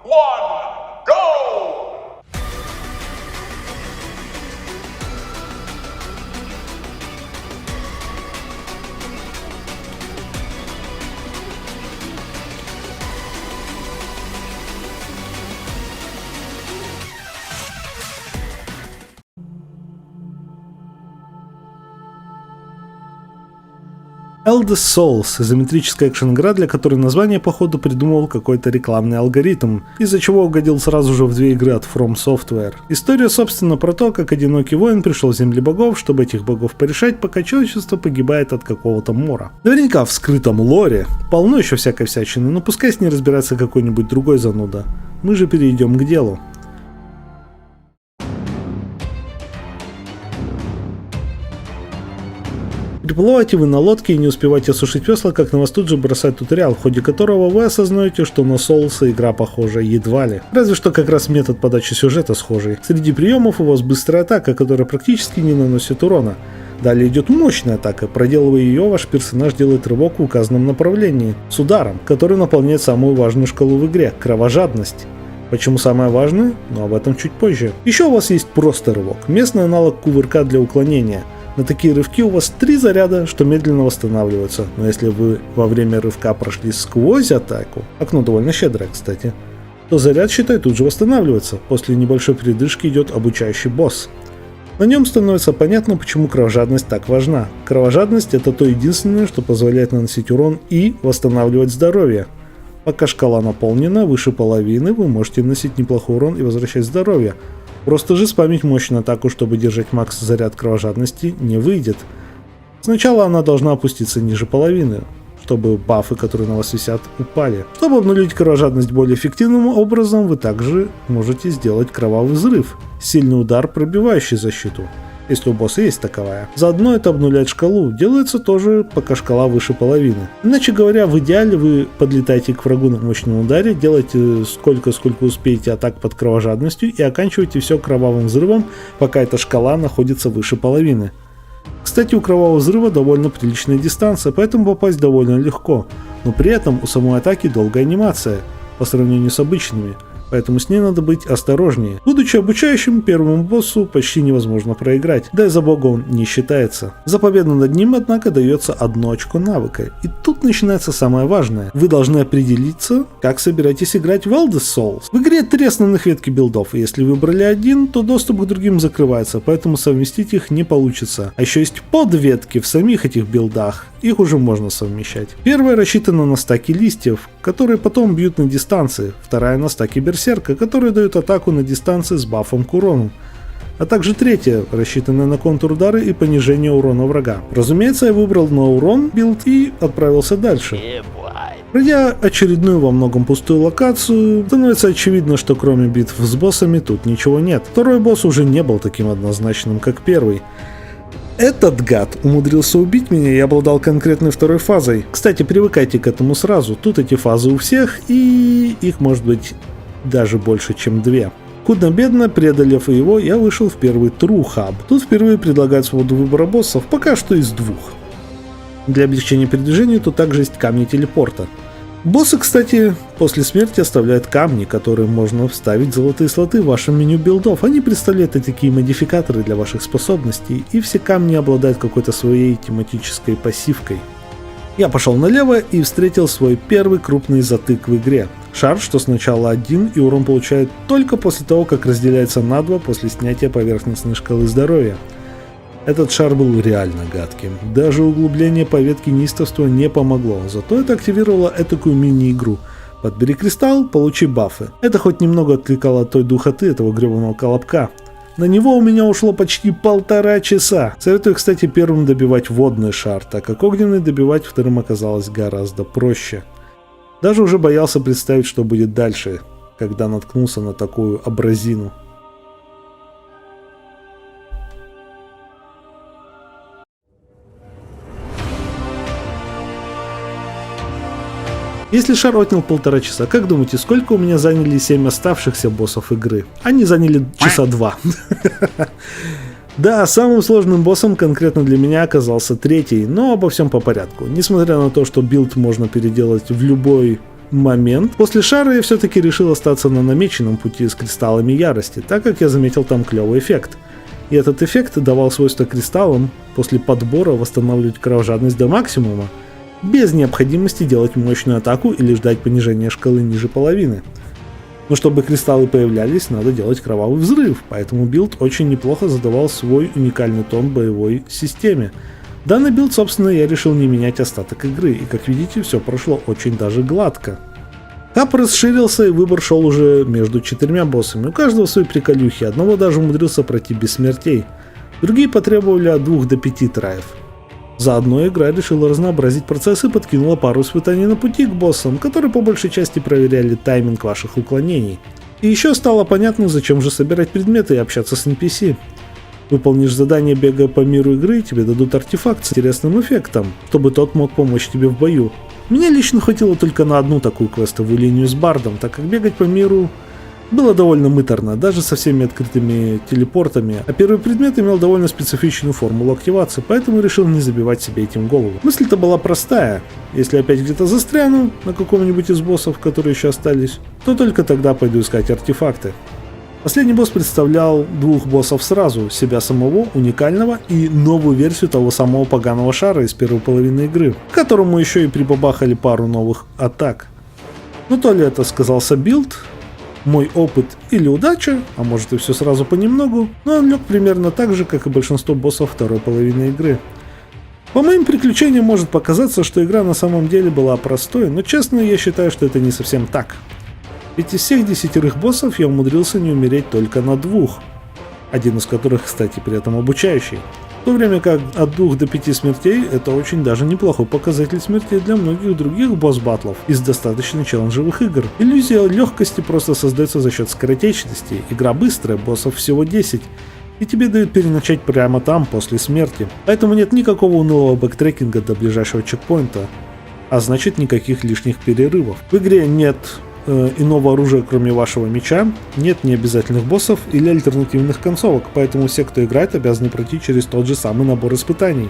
one, go! Elder Souls – изометрическая экшен-игра, для которой название, походу, придумал какой-то рекламный алгоритм, из-за чего угодил сразу же в две игры от From Software. История, собственно, про то, как одинокий воин пришел в земли богов, чтобы этих богов порешать, пока человечество погибает от какого-то мора. Наверняка в скрытом лоре полно еще всякой всячины, но пускай с ней разбирается какой-нибудь другой зануда. Мы же перейдем к делу. Приплываете вы на лодке и не успеваете осушить весла, как на вас тут же бросает туториал, в ходе которого вы осознаете, что на Соулса игра похожа едва ли. Разве что как раз метод подачи сюжета схожий. Среди приемов у вас быстрая атака, которая практически не наносит урона. Далее идет мощная атака, проделывая ее, ваш персонаж делает рывок в указанном направлении, с ударом, который наполняет самую важную шкалу в игре – кровожадность. Почему самое важное? Но об этом чуть позже. Еще у вас есть просто рывок, местный аналог кувырка для уклонения. На такие рывки у вас 3 заряда, что медленно восстанавливаются, но если вы во время рывка прошли сквозь атаку, окно довольно щедрое, кстати, то заряд, считай, тут же восстанавливается. После небольшой передышки идет обучающий босс. На нем становится понятно, почему кровожадность так важна. Кровожадность — это то единственное, что позволяет наносить урон и восстанавливать здоровье. Пока шкала наполнена, выше половины, вы можете наносить неплохой урон и возвращать здоровье. Просто же спамить мощную атаку, чтобы держать макс заряд кровожадности, не выйдет. Сначала она должна опуститься ниже половины, чтобы бафы, которые на вас висят, упали. Чтобы обнулить кровожадность более эффективным образом, вы также можете сделать кровавый взрыв, сильный удар, пробивающий защиту, если у босса есть таковая. Заодно это обнуляет шкалу, делается тоже, пока шкала выше половины. Иначе говоря, в идеале вы подлетаете к врагу на мощном ударе, делаете сколько успеете атак под кровожадностью и оканчиваете все кровавым взрывом, пока эта шкала находится выше половины. Кстати, у кровавого взрыва довольно приличная дистанция, поэтому попасть довольно легко, но при этом у самой атаки долгая анимация по сравнению с обычными. Поэтому с ней надо быть осторожнее. Будучи обучающим, первому боссу почти невозможно проиграть, да и за бога он не считается. За победу над ним, однако, дается 1 очко навыка. И тут начинается самое важное. Вы должны определиться, как собираетесь играть в Elder Souls. В игре 3 основных ветки билдов, и если выбрали один, то доступ к другим закрывается, поэтому совместить их не получится. А еще есть подветки в самих этих билдах. Их уже можно совмещать. Первая рассчитана на стаки листьев, которые потом бьют на дистанции. Вторая на стаки берсерка, которые дают атаку на дистанции с бафом к урону. А также третья, рассчитанная на контур удары и понижение урона врага. Разумеется, я выбрал на урон билд и отправился дальше. Пройдя очередную во многом пустую локацию, становится очевидно, что кроме битв с боссами тут ничего нет. Второй босс уже не был таким однозначным, как первый. Этот гад умудрился убить меня и обладал конкретной второй фазой. Кстати, привыкайте к этому сразу. Тут эти фазы у всех, и их может быть даже больше, чем 2. Худо-бедно, преодолев его, я вышел в первый True Hub. Тут впервые предлагают свободу выбора боссов, пока что из 2. Для облегчения передвижения тут также есть камни телепорта. Боссы, кстати, после смерти оставляют камни, которые можно вставить в золотые слоты в вашем меню билдов. Они представляют такие модификаторы для ваших способностей, и все камни обладают какой-то своей тематической пассивкой. Я пошел налево и встретил свой первый крупный затык в игре. Шар, что сначала один, и урон получает только после того, как разделяется на 2 после снятия поверхностной шкалы здоровья. Этот шар был реально гадким. Даже углубление по ветке неистовства не помогло, зато это активировало этакую мини-игру. Подбери кристалл, получи бафы. Это хоть немного отвлекало от той духоты этого гребаного колобка. На него у меня ушло почти 1,5 часа. Советую, кстати, первым добивать водный шар, так как огненный добивать вторым оказалось гораздо проще. Даже уже боялся представить, что будет дальше, когда наткнулся на такую абразину. Если шар отнял 1,5 часа, как думаете, сколько у меня заняли 7 оставшихся боссов игры? Они заняли часа 2. Да, самым сложным боссом конкретно для меня оказался 3-й, но обо всем по порядку. Несмотря на то, что билд можно переделать в любой момент. После шара я все-таки решил остаться на намеченном пути с кристаллами ярости, так как я заметил там клевый эффект. И этот эффект давал свойство кристаллам после подбора восстанавливать кровожадность до максимума, без необходимости делать мощную атаку или ждать понижения шкалы ниже половины. Но чтобы кристаллы появлялись, надо делать кровавый взрыв, поэтому билд очень неплохо задавал свой уникальный тон боевой системе. Данный билд, собственно, я решил не менять остаток игры, и как видите, все прошло очень даже гладко. Кап расширился, и выбор шел уже между 4 боссами, у каждого свои приколюхи, одного даже умудрился пройти без смертей, другие потребовали от 2 до 5 траев. Заодно игра решила разнообразить процесс и подкинула пару испытаний на пути к боссам, которые по большей части проверяли тайминг ваших уклонений. И еще стало понятно, зачем же собирать предметы и общаться с NPC. Выполнишь задание, бегая по миру игры, тебе дадут артефакт с интересным эффектом, чтобы тот мог помочь тебе в бою. Мне лично хватило только на одну такую квестовую линию с бардом, так как бегать по миру было довольно мыторно, даже со всеми открытыми телепортами, а первый предмет имел довольно специфичную формулу активации, поэтому решил не забивать себе этим голову. Мысль-то была простая: если опять где-то застряну на каком-нибудь из боссов, которые еще остались, то только тогда пойду искать артефакты. Последний босс представлял 2 боссов сразу, себя самого, уникального, и новую версию того самого поганого шара из первой половины игры, к которому еще и прибабахали пару новых атак. Но то ли это сказался билд, мой опыт или удача, а может и все сразу понемногу, но он лег примерно так же, как и большинство боссов второй половины игры. По моим приключениям может показаться, что игра на самом деле была простой, но честно я считаю, что это не совсем так. Ведь из всех 10 боссов я умудрился не умереть только на 2, один из которых, кстати, при этом обучающий. В то время как от 2 до 5 смертей это очень даже неплохой показатель смертей для многих других босс-баттлов из достаточно челленджевых игр. Иллюзия легкости просто создается за счет скоротечности, игра быстрая, боссов всего 10, и тебе дают переначать прямо там, после смерти. Поэтому нет никакого унылого бэктрекинга до ближайшего чекпоинта, а значит никаких лишних перерывов. В игре нет иного оружия, кроме вашего меча, нет необязательных боссов или альтернативных концовок, поэтому все, кто играет, обязаны пройти через тот же самый набор испытаний.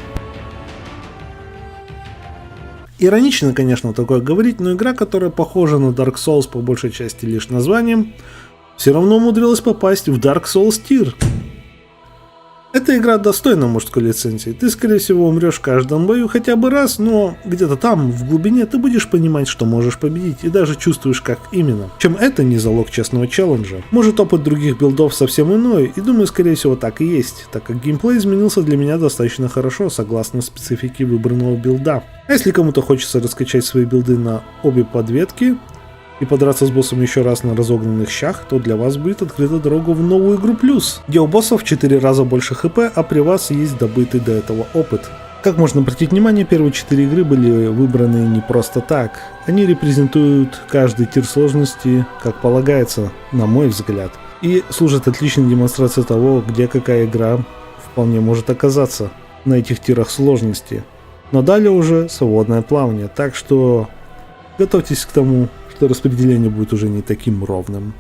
Иронично, конечно, такое говорить, но игра, которая похожа на Dark Souls по большей части лишь названием, все равно умудрилась попасть в Dark Souls Tier. Эта игра достойна мужской лицензии. Ты, скорее всего, умрешь в каждом бою хотя бы раз, но где-то там, в глубине, ты будешь понимать, что можешь победить, и даже чувствуешь, как именно. Чем это не залог честного челленджа. Может, опыт других билдов совсем иной, и думаю, скорее всего, так и есть, так как геймплей изменился для меня достаточно хорошо, согласно специфике выбранного билда. А если кому-то хочется раскачать свои билды на обе подветки и подраться с боссом еще раз на разогнанных щах, то для вас будет открыта дорога в новую игру плюс, где у боссов в 4 раза больше хп, а при вас есть добытый до этого опыт. Как можно обратить внимание, первые 4 игры были выбраны не просто так. Они репрезентуют каждый тир сложности, как полагается, на мой взгляд, и служат отличной демонстрацией того, где какая игра вполне может оказаться на этих тирах сложности. Но далее уже свободное плавание, так что готовьтесь к тому, что распределение будет уже не таким ровным.